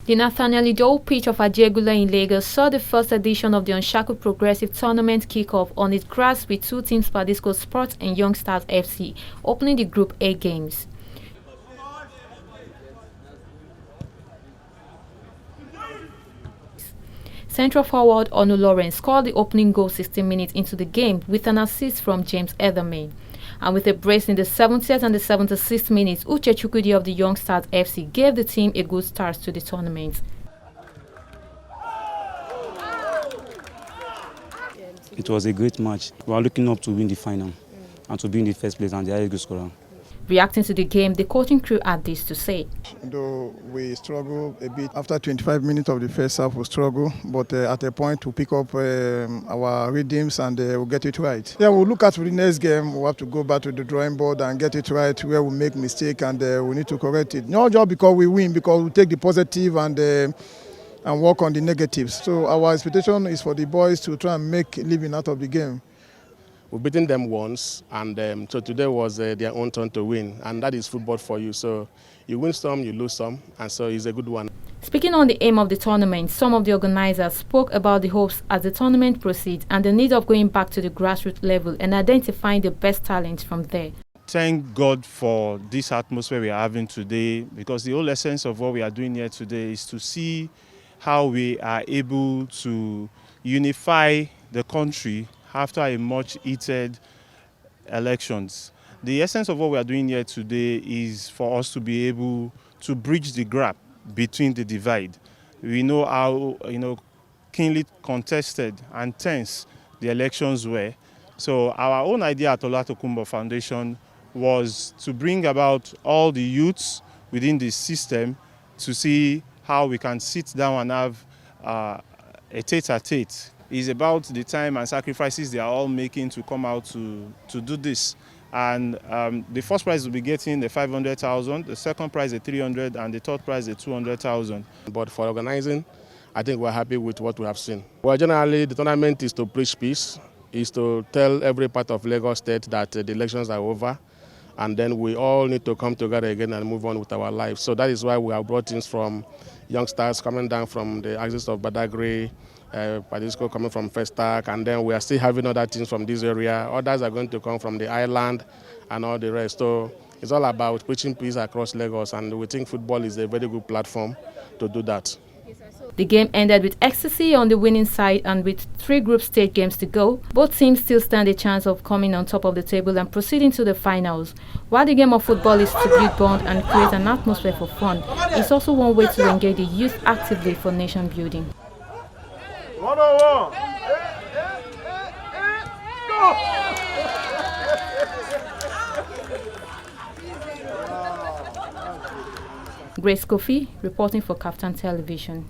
The Nathaniel Idowu pitch of Ajegula in Lagos saw the first edition of the Unshackled Progressive Tournament kick-off on its grass with two teams, Padisco Sports and Young Stars FC, opening the Group A games. Central forward Onu Lawrence scored the opening goal 16 minutes into the game with an assist from James Ethermain. And with a brace in the 70th and the 76th minutes, Uche Chukwudi of the Young Stars FC gave the team a good start to the tournament. It was a great match. We are looking up to win the final and to be in the first place and the highest goal scorer. Reacting to the game, the coaching crew had this to say. Though we struggle a bit after 25 minutes of the first half, we struggle, but at a point we pick up our rhythms and we'll get it right. Yeah, we'll look at the next game. We'll have to go back to the drawing board and get it right where we make mistake and we need to correct it. Not just because we win, because we take the positive and work on the negatives. So our expectation is for the boys to try and make a living out of the game. We've beaten them once, and so today was their own turn to win, and that is football for you. So you win some, you lose some, and so it's a good one. Speaking on the aim of the tournament, some of the organizers spoke about the hopes as the tournament proceeds and the need of going back to the grassroots level and identifying the best talents from there. Thank God for this atmosphere we are having today, because the whole essence of what we are doing here today is to see how we are able to unify the country after a much heated elections. The essence of what we are doing here today is for us to be able to bridge the gap between the divide. We know how keenly contested and tense the elections were. So our own idea at Olatokunbo Foundation was to bring about all the youths within the system to see how we can sit down and have a tete-a-tete. It's about the time and sacrifices they are all making to come out to do this. And the first prize will be getting the 500,000, the second prize the 300, and the third prize the 200,000. But for organizing, I think we're happy with what we have seen. Well, generally, the tournament is to preach peace, is to tell every part of Lagos State that the elections are over, and then we all need to come together again and move on with our lives. So that is why we have brought teams from Young Stars coming down from the axis of Badagry, Padisco coming from Festac, and then we are still having other teams from this area. Others are going to come from the island and all the rest. So it's all about preaching peace across Lagos, and we think football is a very good platform to do that. The game ended with ecstasy on the winning side, and with 3 group stage games to go, both teams still stand a chance of coming on top of the table and proceeding to the finals. While the game of football is to build bond and create an atmosphere for fun, it's also one way to engage the youth actively for nation building. 101. Go! Grace Kofi reporting for KAFTAN Television.